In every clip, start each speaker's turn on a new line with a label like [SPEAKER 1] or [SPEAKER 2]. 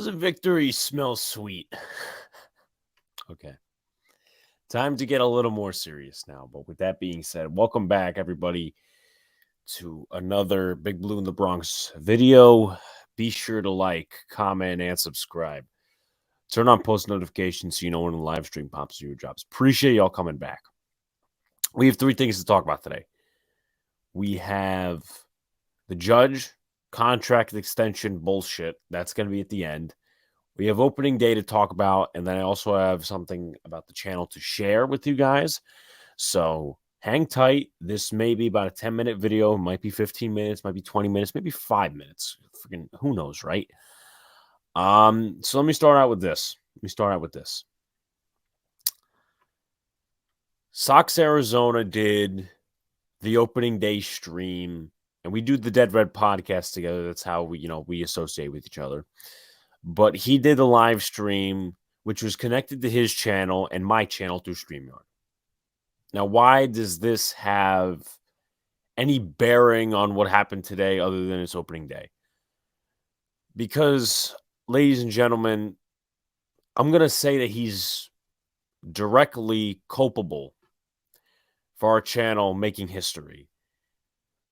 [SPEAKER 1] Doesn't victory smell sweet? Okay. Time to get a little more serious now. But with that being said, welcome back, everybody, to another Big Blue in the Bronx video. Be sure to like, comment, and subscribe. Turn on post notifications so you know when the live stream pops to your jobs. Appreciate y'all coming back. We have three things to talk about today. We have the judge contract extension bullshit. That's going to be at the end. We have opening day to talk about, and then I also have something about the channel to share with you guys. So hang tight. This may be about a 10-minute video. It might be 15 minutes, might be 20 minutes, maybe 5 minutes. Freaking who knows, right? So let me start out with this. Sox Arizona did the opening day stream, and we do the Dead Red podcast together. That's how we associate with each other. But he did a live stream, which was connected to his channel and my channel through StreamYard. Now, why does this have any bearing on what happened today other than its opening day? Because, ladies and gentlemen, I'm going to say that he's directly culpable for our channel making history.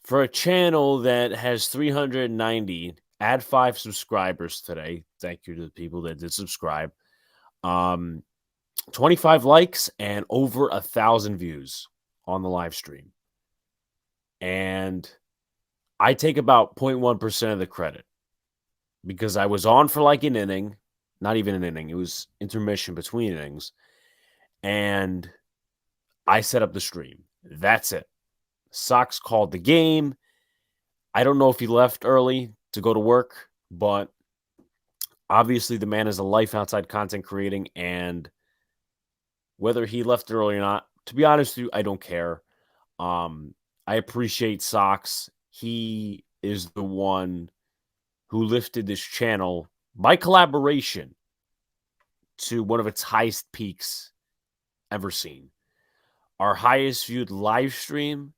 [SPEAKER 1] For a channel that has 390, add 5 subscribers today. Thank you to the people that did subscribe. 25 likes and over 1,000 views on the live stream. And I take about 0.1% of the credit because I was on for like an inning, not even an inning. It was intermission between innings. And I set up the stream. That's it. Sox called the game. I don't know if he left early to go to work, but obviously the man has a life outside content creating, and whether he left early or not, to be honest with you, I don't care. I appreciate Sox. He is the one who lifted this channel by collaboration to one of its highest peaks ever seen. Our highest viewed live stream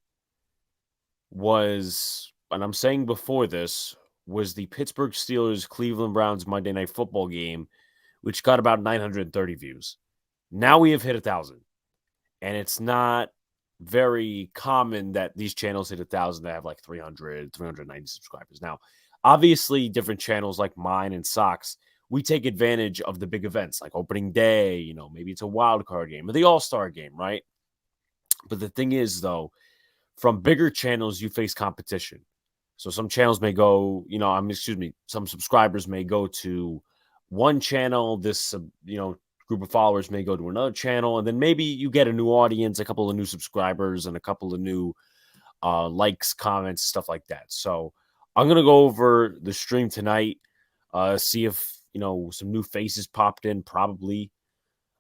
[SPEAKER 1] was, and I'm saying before this, was the Pittsburgh Steelers Cleveland Browns Monday Night Football game, which got about 930 views. Now we have hit 1,000. And it's not very common that these channels hit 1,000 that have like 300, 390 subscribers. Now, obviously, different channels like mine and Sox, we take advantage of the big events like opening day, maybe it's a wild card game or the All-Star game, right? But the thing is, though, from bigger channels, you face competition. So some channels may go, some subscribers may go to one channel. This, group of followers may go to another channel. And then maybe you get a new audience, a couple of new subscribers, and a couple of new likes, comments, stuff like that. So I'm going to go over the stream tonight, see if, some new faces popped in, probably.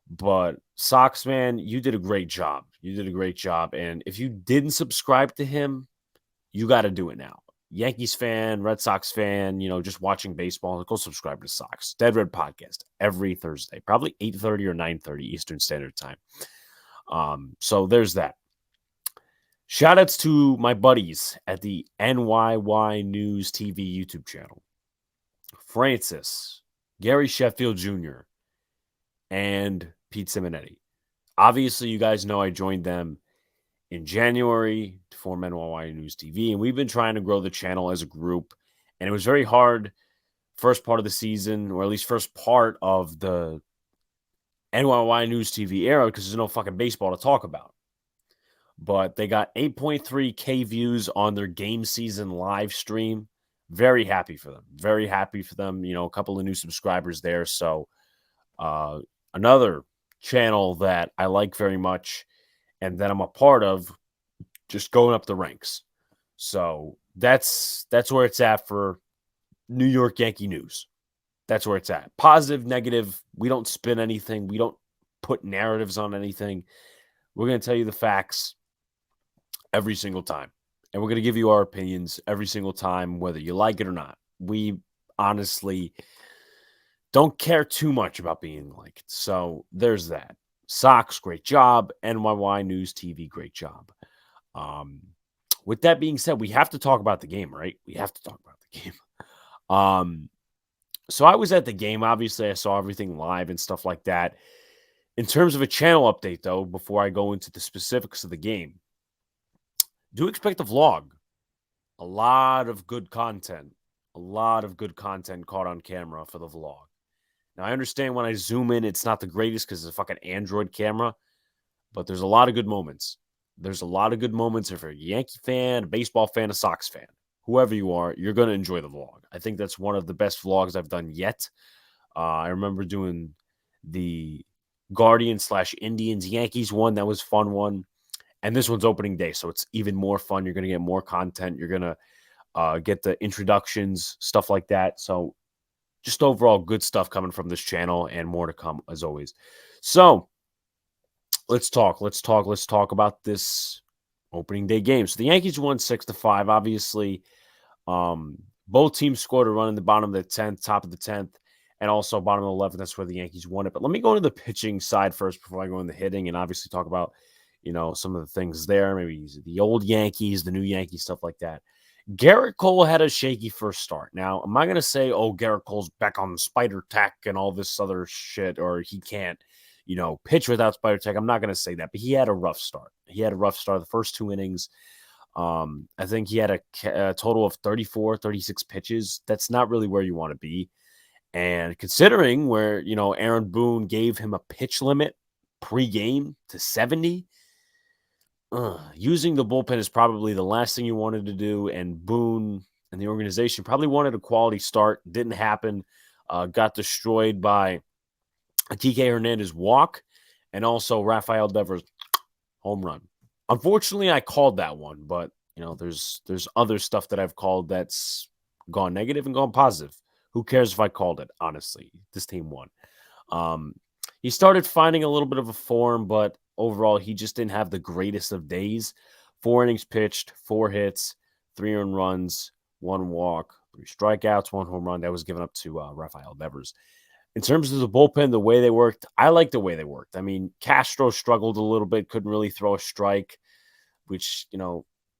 [SPEAKER 1] But Sox, man, you did a great job. And if you didn't subscribe to him, you got to do it now. Yankees fan, Red Sox fan, just watching baseball, go subscribe to Sox. Dead Red Podcast every Thursday, probably 8:30 or 9:30 Eastern Standard Time. So there's that. Shout outs to my buddies at the NYY News TV YouTube channel. Francis, Gary Sheffield Jr., and Pete Simonetti. Obviously, you guys know I joined them in January to form NYY News TV, and we've been trying to grow the channel as a group, and it was very hard first part of the season, or at least first part of the NYY News TV era, because there's no fucking baseball to talk about. But they got 8.3K views on their game season live stream. Very happy for them. A couple of new subscribers there. So another channel that I like very much and that I'm a part of, just going up the ranks. So that's where it's at for New York Yankee news. That's where it's at. Positive, negative. We don't spin anything. We don't put narratives on anything. We're going to tell you the facts every single time. And we're going to give you our opinions every single time, whether you like it or not. We honestly don't care too much about being liked. So there's that. Sox, great job. NYY News TV, great job. With that being said, we have to talk about the game, right? We have to talk about the game. So I was at the game. Obviously, I saw everything live and stuff like that. In terms of a channel update, though, before I go into the specifics of the game, do expect a vlog. A lot of good content. A lot of good content caught on camera for the vlog. Now, I understand when I zoom in, it's not the greatest because it's a fucking Android camera, but there's a lot of good moments. There's a lot of good moments if you're a Yankee fan, a baseball fan, a Sox fan. Whoever you are, you're going to enjoy the vlog. I think that's one of the best vlogs I've done yet. I remember doing the Guardians / Indians Yankees one. That was fun one. And this one's opening day, so it's even more fun. You're going to get more content. You're going to get the introductions, stuff like that. So just overall good stuff coming from this channel and more to come as always. So let's talk about this opening day game. So the Yankees won 6-5. Obviously, both teams scored a run in the bottom of the 10th, top of the 10th, and also bottom of the 11th. That's where the Yankees won it. But let me go into the pitching side first before I go into hitting and obviously talk about, some of the things there, maybe the old Yankees, the new Yankees, stuff like that. Garrett Cole had a shaky first start. Now, am I going to say, oh, Garrett Cole's back on spider tech and all this other shit, or he can't, pitch without spider tech? I'm not going to say that, but he had a rough start. The first 2 innings. I think he had a total of 34, 36 pitches. That's not really where you want to be. And considering where, Aaron Boone gave him a pitch limit pre-game to 70, using the bullpen is probably the last thing you wanted to do. And Boone and the organization probably wanted a quality start. Didn't happen. Got destroyed by a TK Hernandez walk and also Rafael Devers home run. Unfortunately, I called that one, but there's other stuff that I've called that's gone negative and gone positive. Who cares if I called it? Honestly, this team won. He started finding a little bit of a form, but overall, he just didn't have the greatest of days. 4 innings pitched, 4 hits, 3 earned runs, 1 walk, 3 strikeouts, 1 home run. That was given up to Rafael Devers. In terms of the bullpen, the way they worked, I like the way they worked. I mean, Castro struggled a little bit, couldn't really throw a strike, which,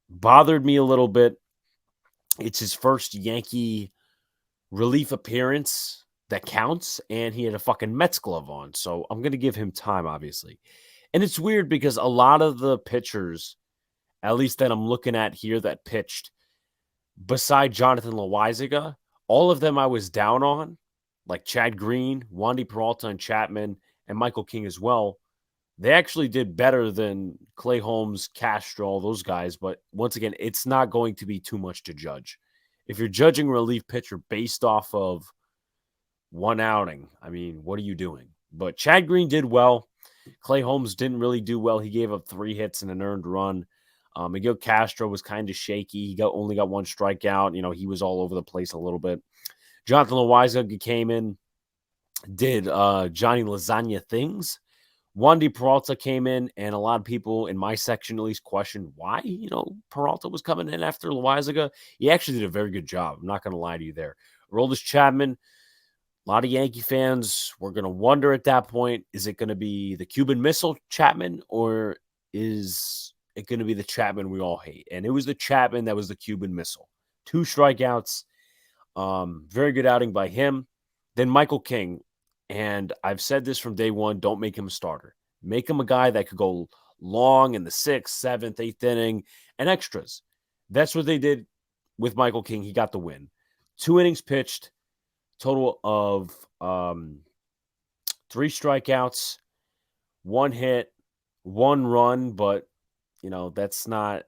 [SPEAKER 1] bothered me a little bit. It's his first Yankee relief appearance that counts, and he had a fucking Mets glove on. So I'm going to give him time, obviously. And it's weird because a lot of the pitchers, at least that I'm looking at here that pitched, beside Jonathan Loaisiga, all of them I was down on, like Chad Green, Wandy Peralta, and Chapman, and Michael King as well. They actually did better than Clay Holmes, Castro, all those guys. But once again, it's not going to be too much to judge. If you're judging a relief pitcher based off of one outing, I mean, what are you doing? But Chad Green did well. Clay Holmes didn't really do well. He gave up 3 hits and an earned run. Miguel Castro was kind of shaky. He only got 1 strikeout. He was all over the place a little bit. Jonathan Loaisiga came in, did Johnny Lasagna things. Wandy Peralta came in, and a lot of people in my section at least questioned why, Peralta was coming in after Loaisiga. He actually did a very good job. I'm not going to lie to you there. Aroldis Chapman, a lot of Yankee fans were going to wonder at that point, is it going to be the Cuban Missile Chapman, or is it going to be the Chapman we all hate? And it was the Chapman that was the Cuban Missile. 2 strikeouts. Very good outing by him. Then Michael King. And I've said this from day one, don't make him a starter. Make him a guy that could go long in the 6th, 7th, 8th inning and extras. That's what they did with Michael King. He got the win. 2 innings pitched, total of 3 strikeouts, 1 hit, 1 run, but that's not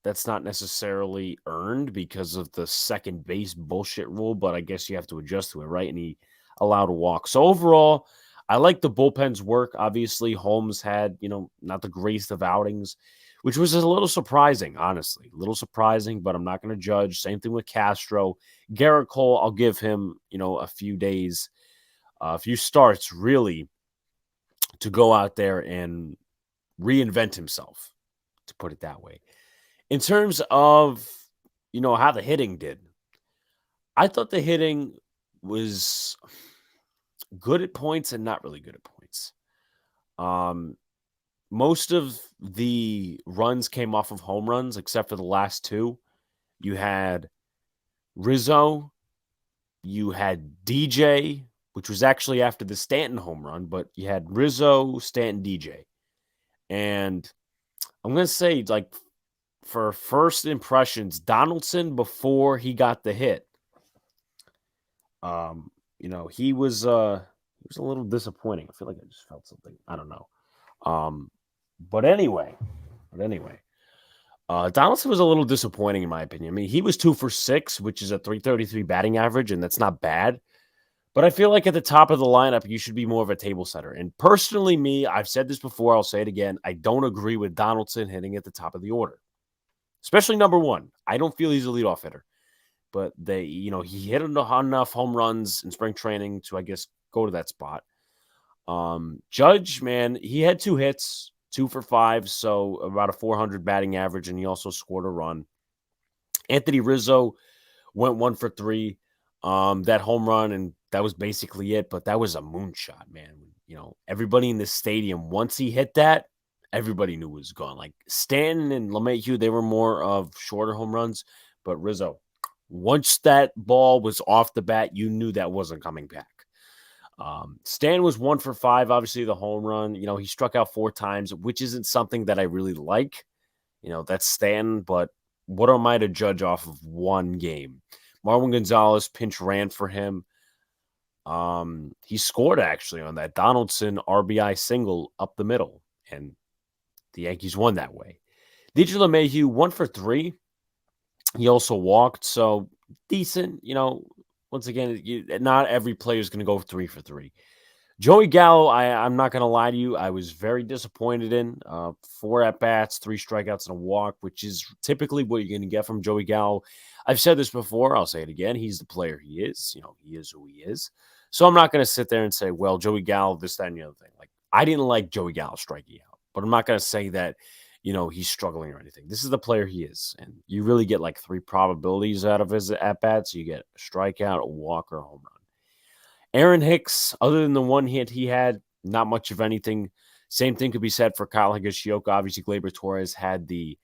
[SPEAKER 1] necessarily earned because of the second base bullshit rule, but I guess you have to adjust to it, right? And he allowed a walk. So overall, I like the bullpen's work. Obviously, Holmes had, not the greatest of outings, which was a little surprising, honestly. A little surprising, but I'm not going to judge. Same thing with Castro. Garrett Cole, I'll give him, a few days, a few starts, really, to go out there and reinvent himself, to put it that way. In terms of, how the hitting did, I thought the hitting was good at points and not really good at points. Most of the runs came off of home runs, except for the last 2. You had Rizzo You had DJ, which was actually after the Stanton home run, but you had Rizzo, Stanton, DJ. And I'm going to say, like, for first impressions, Donaldson, before he got the hit, he was a little disappointing. I feel like I just felt something. I don't know. Um, but anyway, Donaldson was a little disappointing in my opinion. I mean, he was 2 for 6, which is a 333 batting average, and that's not bad. But I feel like at the top of the lineup, you should be more of a table setter. And personally, I've said this before, I'll say it again. I don't agree with Donaldson hitting at the top of the order, especially number one. I don't feel he's a leadoff hitter, but he hit enough home runs in spring training to, I guess, go to that spot. Judge, man, he had 2 hits, 2 for 5, so about a 400 batting average, and he also scored a run. Anthony Rizzo went 1 for 3. That home run, and that was basically it. But that was a moonshot, man. Everybody in the stadium, once he hit that, everybody knew it was gone. Like Stanton and LeMahieu, they were more of shorter home runs, but Rizzo, once that ball was off the bat, you knew that wasn't coming back. Stan was 1 for 5, obviously the home run. He struck out 4 times, which isn't something that I really like. That's Stan, but what am I to judge off of one game? Marwin Gonzalez pinch ran for him. He scored actually on that Donaldson RBI single up the middle, and the Yankees won that way. DJ LeMahieu 1 for 3. He also walked, so decent. Once again, not every player is going to go 3 for 3. Joey Gallo, I'm not going to lie to you, I was very disappointed in. 4 at-bats, 3 strikeouts, and a walk, which is typically what you're going to get from Joey Gallo. I've said this before, I'll say it again. He's the player he is. He is who he is. So I'm not going to sit there and say, well, Joey Gallo, this, that, and the other thing. Like, I didn't like Joey Gallo striking out, but I'm not going to say that, he's struggling or anything. This is the player he is. And you really get like 3 probabilities out of his at-bats. You get a strikeout, a walk, or a home run. Aaron Hicks, other than the 1 hit he had, not much of anything. Same thing could be said for Kyle Higashioka. Obviously, Gleyber Torres had the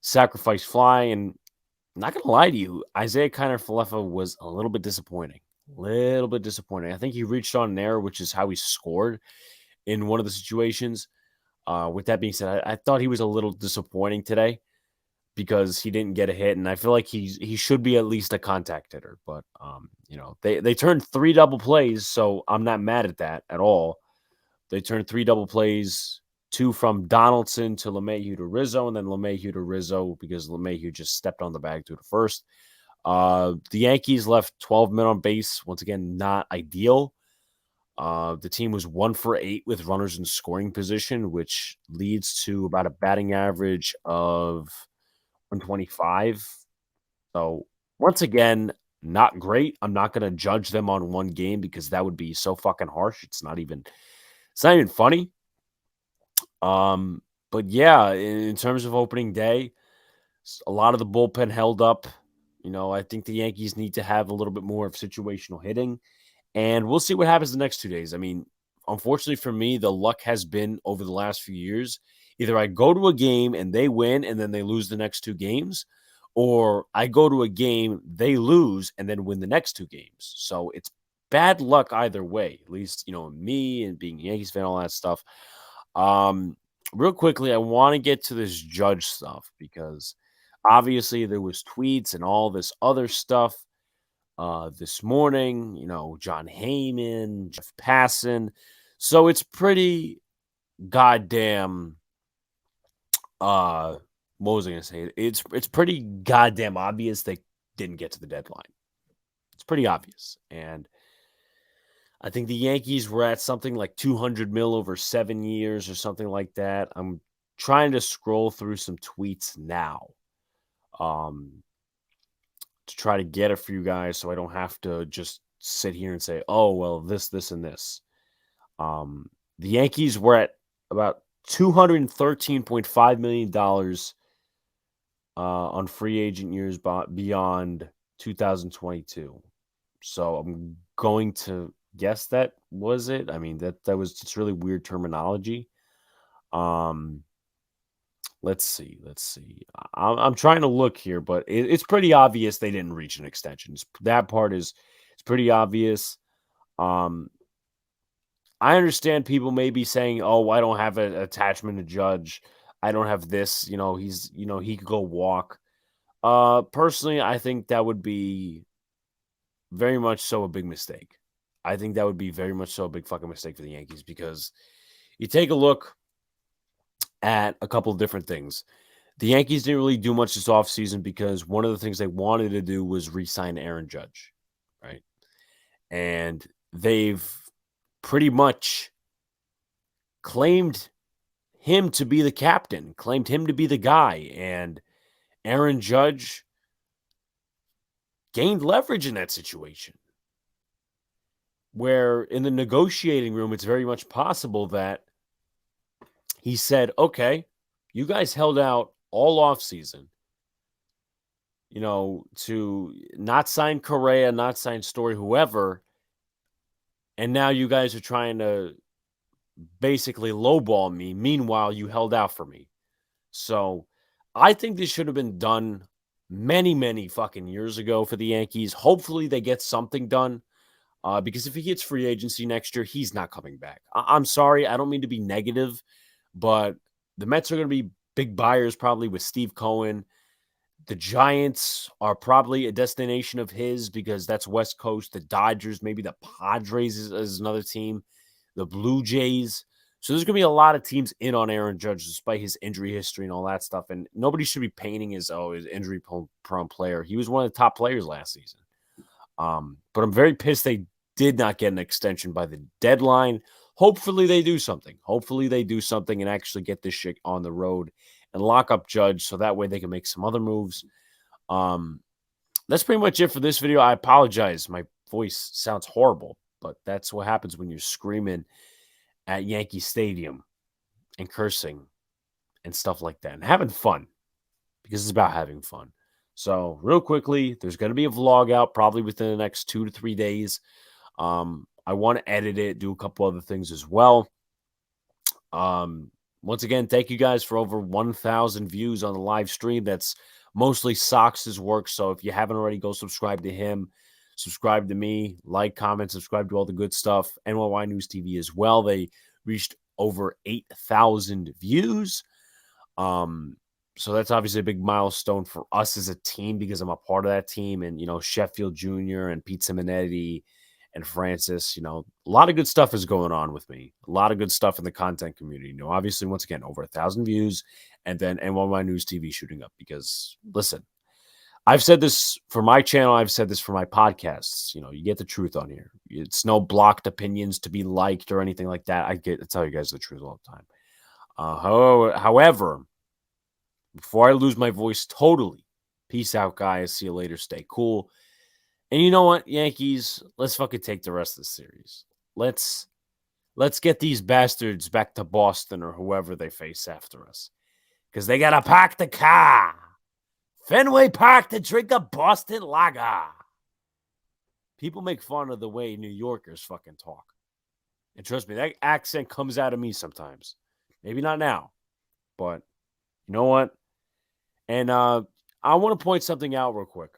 [SPEAKER 1] sacrifice fly, and I'm not going to lie to you, Isaiah Kiner-Falefa was a little bit disappointing. I think he reached on an error, which is how he scored in one of the situations. With that being said, I thought he was a little disappointing today because he didn't get a hit, and I feel like he should be at least a contact hitter. But they turned 3 double plays, so I'm not mad at that at all. They turned 3 double plays, 2 from Donaldson to LeMahieu to Rizzo, and then LeMahieu to Rizzo because LeMahieu just stepped on the bag to the first. The Yankees left 12 men on base. Once again, not ideal. The team was 1 for 8 with runners in scoring position, which leads to about a batting average of 125. So once again, not great. I'm not going to judge them on one game because that would be so fucking harsh. It's not even funny. But yeah, in terms of opening day, a lot of the bullpen held up. I think the Yankees need to have a little bit more of situational hitting, and we'll see what happens the next 2 days. I mean, unfortunately for me, the luck has been over the last few years. Either I go to a game and they win and then they lose the next 2 games, or I go to a game, they lose, and then win the next 2 games. So it's bad luck either way, at least, me and being a Yankees fan, all that stuff. Real quickly, I want to get to this Judge stuff because obviously there was tweets and all this other stuff this morning, John Heyman, Jeff Passan. So it's pretty goddamn what was I gonna say? It's pretty goddamn obvious they didn't get to the deadline. It's pretty obvious. And I think the Yankees were at something like 200 mil over 7 years or something like that. I'm trying to scroll through some tweets now to try to get a few guys so I don't have to just sit here and say, oh, well, this, and this. The Yankees were at about $213.5 million on free agent years beyond 2022. So I'm going to guess that was it. I mean, that was just really weird terminology. Let's see. I'm trying to look here, but it's pretty obvious they didn't reach an extension. That part is pretty obvious. Um, I understand people may be saying, "Oh, I don't have an attachment to Judge. I don't have this. He could go walk." Personally, I think that would be very much so a big mistake. I think that would be very much so a big fucking mistake for the Yankees because you take a look at a couple of different things. The Yankees didn't really do much this offseason because one of the things they wanted to do was re-sign Aaron Judge, right? And they've pretty much claimed him to be the captain, claimed him to be the guy, and Aaron Judge gained leverage in that situation. Where in the negotiating room, it's very much possible that he said, okay, you guys held out all offseason, to not sign Correa, not sign Story, whoever. And now you guys are trying to basically lowball me. Meanwhile, you held out for me. So I think this should have been done many, many fucking years ago for the Yankees. Hopefully they get something done. Because if he hits free agency next year, he's not coming back. I'm sorry. I don't mean to be negative, but the Mets are going to be big buyers probably with Steve Cohen. The Giants are probably a destination of his because that's West Coast. The Dodgers, maybe the Padres is another team. The Blue Jays. So there's going to be a lot of teams in on Aaron Judge despite his injury history and all that stuff. And nobody should be painting his injury-prone player. He was one of the top players last season. But I'm very pissed they did not get an extension by the deadline. Hopefully they do something. Hopefully they do something and actually get this shit on the road and lock up Judge so that way they can make some other moves. That's pretty much it for this video. I apologize. My voice sounds horrible, but that's what happens when you're screaming at Yankee Stadium and cursing and stuff like that and having fun because it's about having fun. So real quickly, there's going to be a vlog out probably within the next 2 to 3 days. I want to edit it, do a couple other things as well. Once again, thank you guys for over 1,000 views on the live stream. That's mostly Sox's work. So if you haven't already, go subscribe to him, subscribe to me, like, comment, subscribe to all the good stuff. NYY News TV as well. They reached over 8,000 views. So that's obviously a big milestone for us as a team because I'm a part of that team. And, Sheffield Jr. and Pete Simonetti and Francis, a lot of good stuff is going on with me. A lot of good stuff in the content community. Obviously, once again, over 1,000 views and then NYY News TV shooting up because, listen, I've said this for my channel. I've said this for my podcasts. You get the truth on here. It's no blocked opinions to be liked or anything like that. I tell you guys the truth all the time. However, before I lose my voice totally, peace out, guys. See you later. Stay cool. And you know what, Yankees? Let's fucking take the rest of the series. Let's get these bastards back to Boston or whoever they face after us. Because they got to park the car. Fenway Park to drink a Boston lager. People make fun of the way New Yorkers fucking talk. And trust me, that accent comes out of me sometimes. Maybe not now. But you know what? And I want to point something out real quick.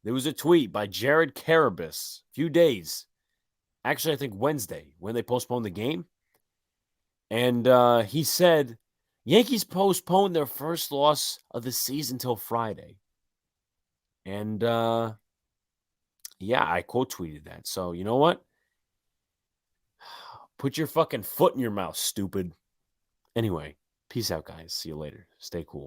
[SPEAKER 1] There was a tweet by Jared Carabas a few days, actually I think Wednesday, when they postponed the game. And he said, Yankees postponed their first loss of the season till Friday. And yeah, I quote tweeted that. So you know what? Put your fucking foot in your mouth, stupid. Anyway, peace out, guys. See you later. Stay cool.